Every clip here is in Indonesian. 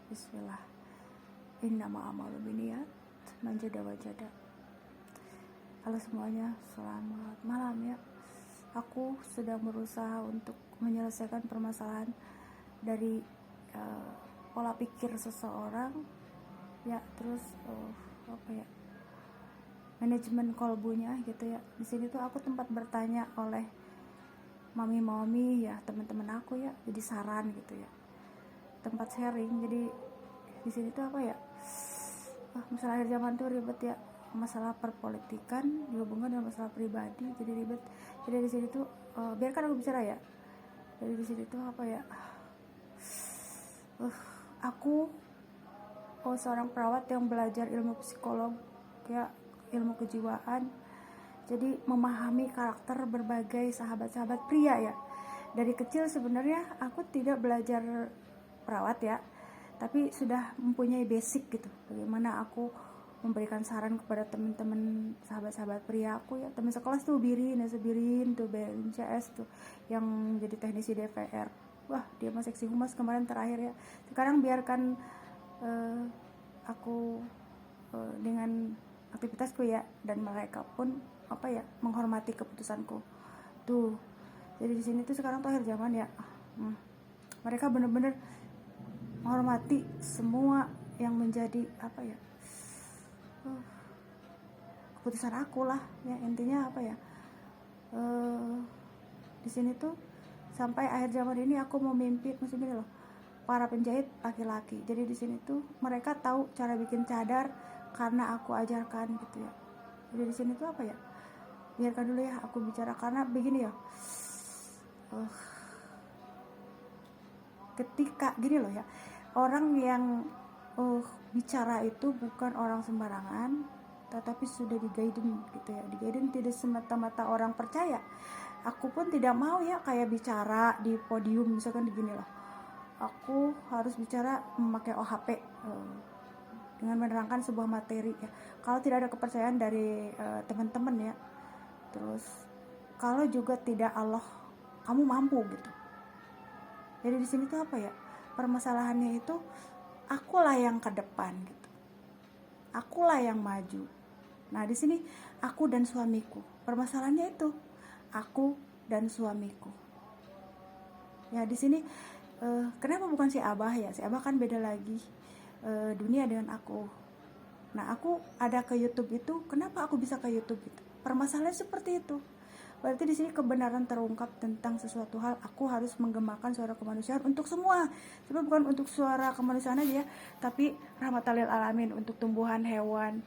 Bismillah. Innama a'malu binniyat, manjada wajada. Halo semuanya, selamat malam ya. Aku sedang berusaha untuk menyelesaikan permasalahan dari pola pikir seseorang ya, terus manajemen kolbunya gitu ya. Di sini tuh aku tempat bertanya oleh mami ya, teman-teman aku ya, jadi saran gitu ya, tempat sharing. Jadi di sini tuh masalah akhir zaman tuh ribet ya, masalah perpolitikan dihubungkan dengan masalah pribadi, jadi ribet. Jadi di sini tuh biarkan aku bicara ya. Jadi di sini tuh aku seorang perawat yang belajar ilmu psikolog ya, ilmu kejiwaan. Jadi memahami karakter berbagai sahabat-sahabat pria ya. Dari kecil sebenarnya aku tidak belajar perawat ya, tapi sudah mempunyai basic gitu, bagaimana aku memberikan saran kepada teman-teman sahabat-sahabat pria aku ya, teman sekelas tuh Birin tuh BNCS tuh yang jadi teknisi DPR. Wah, dia mah seksi humas kemarin terakhir ya. Sekarang biarkan aku dengan aktivitasku ya, dan mereka pun menghormati keputusanku tuh. Jadi di sini tuh sekarang tuh akhir zaman ya, mereka bener-bener menghormati semua yang menjadi keputusan aku lah ya. Intinya di sini tuh sampai akhir zaman ini aku mau memimpin, maksudnya loh, para penjahit laki-laki. Jadi di sini tuh mereka tahu cara bikin cadar karena aku ajarkan gitu ya. Jadi di sini tuh biarkan dulu ya aku bicara, karena begini ya, ketika gini loh ya, orang yang bicara itu bukan orang sembarangan, tetapi sudah di-guidance gitu ya. Di-guidance tidak semata-mata orang percaya. Aku pun tidak mau ya kayak bicara di podium misalkan begini loh, aku harus bicara memakai OHP dengan menerangkan sebuah materi ya. Kalau tidak ada kepercayaan dari teman-teman ya, terus kalau juga tidak Allah kamu mampu gitu. Jadi di sini tuh permasalahannya itu akulah yang ke depan gitu, akulah yang maju. Nah di sini aku dan suamiku, permasalahannya itu aku dan suamiku ya. Di sini kenapa bukan si Abah ya, si Abah kan beda lagi dunia dengan aku. Nah aku ada ke YouTube itu, kenapa aku bisa ke YouTube itu, permasalahannya seperti itu. Berarti di sini kebenaran terungkap tentang sesuatu hal. Aku harus menggemakan suara kemanusiaan untuk semua. Sebenarnya bukan untuk suara kemanusiaan aja ya, tapi rahmatal lil alamin, untuk tumbuhan, hewan,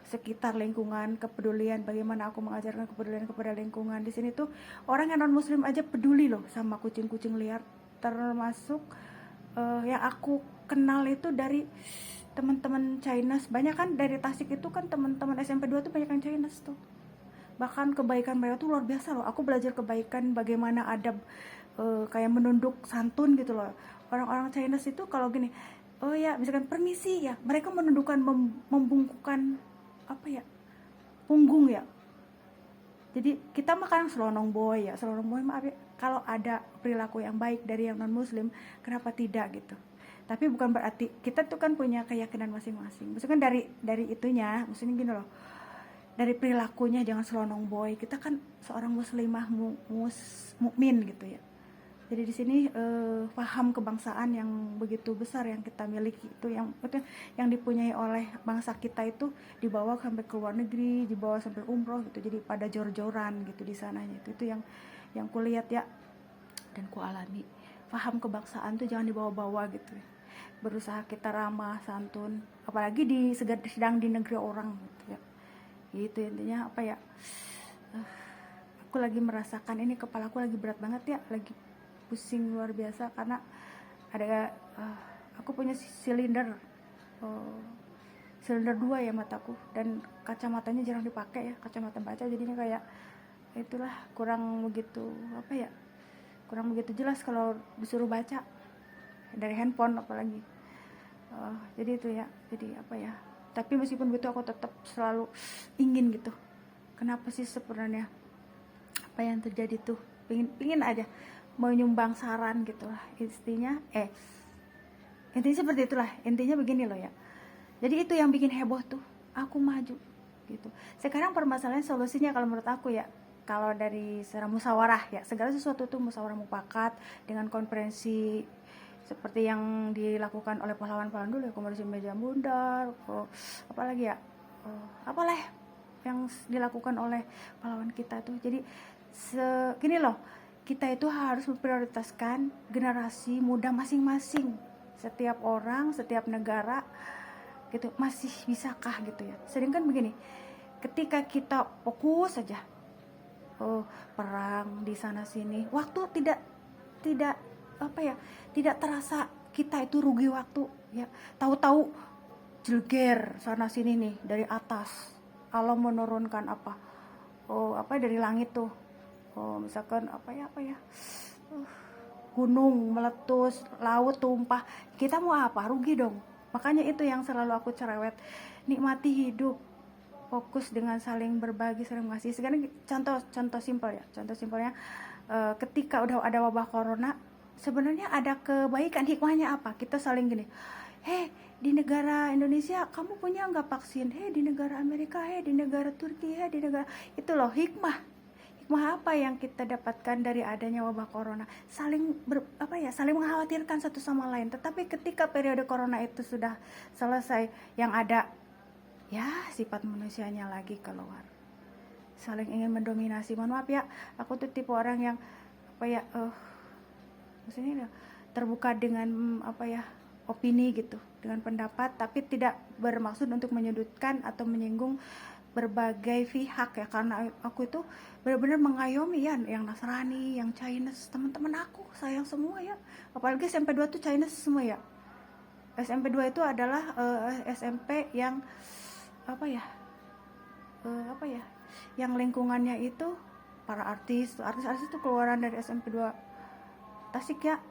sekitar lingkungan, kepedulian. Bagaimana aku mengajarkan kepedulian kepada lingkungan. Di sini tuh orang yang non muslim aja peduli loh sama kucing-kucing liar. Termasuk yang aku kenal itu dari teman-teman Chinese. Banyak kan dari Tasik itu kan, teman-teman SMP 2 tuh banyak yang Chinese tuh. Bahkan kebaikan mereka tuh luar biasa loh. Aku belajar kebaikan, bagaimana adab kayak menunduk santun gitu loh. Orang-orang Chinese itu kalau gini, oh ya misalkan permisi ya, mereka menundukkan, membungkukkan punggung ya. Jadi kita mah kadang selonong boy maaf ya, kalau ada perilaku yang baik dari yang non muslim, kenapa tidak gitu. Tapi bukan berarti kita tuh kan punya keyakinan masing-masing. Maksudnya dari itunya, maksudnya gini loh, dari perilakunya jangan selonong boy. Kita kan seorang muslimah mukmin gitu ya. Jadi di sini paham kebangsaan yang begitu besar yang kita miliki itu, yang dipunyai oleh bangsa kita itu, dibawa sampai ke luar negeri, dibawa sampai umroh gitu. Jadi pada jor-joran gitu di sananya. Itu yang kulihat ya, dan kualami. Paham kebangsaan tuh jangan dibawa-bawa gitu ya. Berusaha kita ramah, santun, apalagi sedang di negeri orang gitu ya. Gitu intinya aku lagi merasakan ini, kepala aku lagi berat banget ya, lagi pusing luar biasa karena ada aku punya silinder 2 ya mataku, dan kacamatanya jarang dipakai ya, kacamata baca, jadinya kayak itulah kurang begitu jelas kalau disuruh baca dari handphone apalagi. Jadi itu ya, jadi tapi meskipun begitu aku tetap selalu ingin gitu. Kenapa sih sebenarnya apa yang terjadi tuh, pingin aja mau nyumbang saran gitu lah, intinya Intinya seperti itulah, intinya begini loh ya. Jadi itu yang bikin heboh tuh, aku maju gitu. Sekarang permasalahan solusinya kalau menurut aku ya, kalau dari secara musyawarah ya, segala sesuatu tuh musyawarah mufakat dengan konferensi seperti yang dilakukan oleh pahlawan-pahlawan dulu ya, konferensi meja bundar, apalagi ya, apalah yang dilakukan oleh pahlawan kita tuh. Jadi gini loh, kita itu harus memprioritaskan generasi muda masing-masing. Setiap orang, setiap negara gitu, masih bisakah gitu ya. Sedangkan begini, ketika kita fokus saja perang di sana sini, waktu tidak apa ya, tidak terasa kita itu rugi waktu ya. Tahu-tahu jelger sana sini nih dari atas, Allah menurunkan apa dari langit tuh, misalkan apa ya gunung meletus, laut tumpah, kita mau apa? Rugi dong. Makanya itu yang selalu aku cerewet, nikmati hidup, fokus dengan saling berbagi, saling mengasihi. Sekarang contoh simpel ya, contoh simpelnya, ketika udah ada wabah corona, sebenarnya ada kebaikan, hikmahnya apa? Kita saling gini, di negara Indonesia kamu punya nggak vaksin? Di negara Amerika, di negara Turki, di negara itu loh, hikmah apa yang kita dapatkan dari adanya wabah corona? Saling saling mengkhawatirkan satu sama lain. Tetapi ketika periode corona itu sudah selesai, yang ada ya sifat manusianya lagi keluar, saling ingin mendominasi. Mohon maaf ya, aku tuh tipe orang yang maksudnya terbuka dengan opini gitu, dengan pendapat, tapi tidak bermaksud untuk menyudutkan atau menyinggung berbagai pihak ya, karena aku itu benar-benar mengayomi ya, yang Nasrani, yang Chinese, teman-teman aku sayang semua ya, apalagi SMP 2 tuh Chinese semua ya. SMP 2 itu adalah SMP yang yang lingkungannya itu para artis itu keluaran dari SMP 2 Tasik ya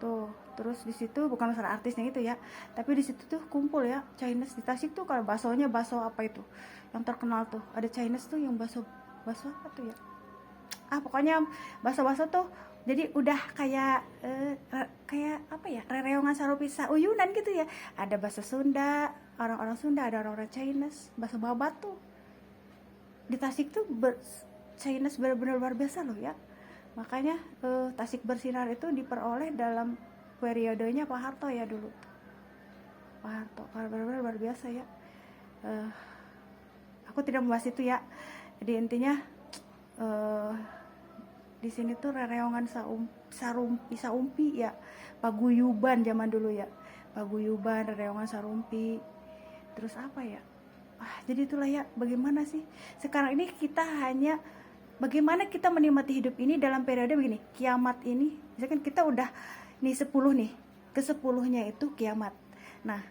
tuh. Terus di situ bukan masalah artisnya itu ya, tapi di situ tuh kumpul ya Chinese. Di Tasik tuh kalau baksonya bakso apa itu yang terkenal tuh, ada Chinese tuh yang bakso apa tuh ya, pokoknya bakso tuh. Jadi udah kayak rereongan sarupisa uyunan gitu ya. Ada bakso Sunda, orang-orang Sunda, ada orang-orang Chinese, bakso babat tuh di Tasik tuh Chinese benar-benar luar biasa loh ya. Makanya Tasik Bersinar itu diperoleh dalam periodenya Pak Harto ya dulu. Pak Harto benar-benar luar biasa ya. Aku tidak membahas itu ya. Jadi intinya di sini tuh rereongan sarumpi ya, paguyuban zaman dulu ya, paguyuban, rereongan sarumpi. Terus apa ya, jadi itulah ya, bagaimana sih sekarang ini kita hanya bagaimana kita menikmati hidup ini dalam periode begini, kiamat ini. Misalkan kita udah nih 10 nih, ke 10-nya itu kiamat. Nah,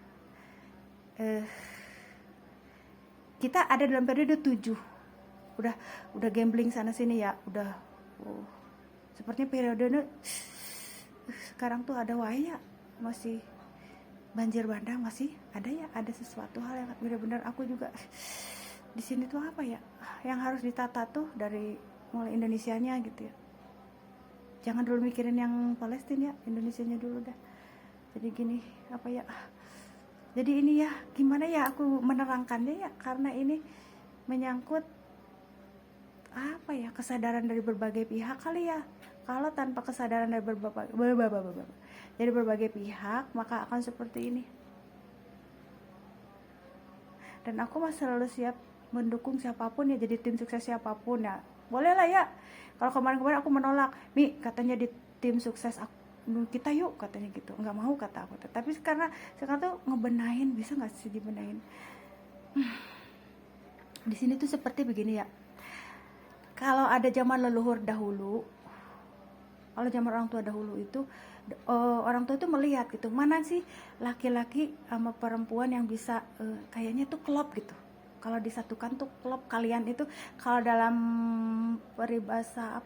kita ada dalam periode 7. Udah gambling sana sini ya, udah sepertinya periode sekarang tuh ada waya, masih banjir bandang, masih ada ya, ada sesuatu hal yang benar-benar aku juga di sini tuh yang harus ditata tuh dari mulai Indonesianya gitu ya. Jangan dulu mikirin yang Palestina ya, Indonesianya dulu dah. Jadi gini, jadi ini ya, gimana ya aku menerangkannya ya, karena ini menyangkut kesadaran dari berbagai pihak kali ya. Kalau tanpa kesadaran dari berbagai pihak, maka akan seperti ini. Dan aku masih selalu siap mendukung siapapun ya, jadi tim sukses siapapun ya. Boleh lah ya. Kalau kemarin-kemarin aku menolak, katanya di tim sukses kita yuk, katanya gitu. Nggak mau kata aku. Tapi karena sekarang tuh ngebenahin, bisa nggak sih dibenahin? Di sini tuh seperti begini ya. Kalau ada zaman leluhur dahulu, kalau zaman orang tua dahulu itu, orang tua itu melihat gitu, mana sih laki-laki sama perempuan yang bisa kayaknya tuh klop gitu. Kalau disatukan tuh klop, kalian itu kalau dalam peribahasa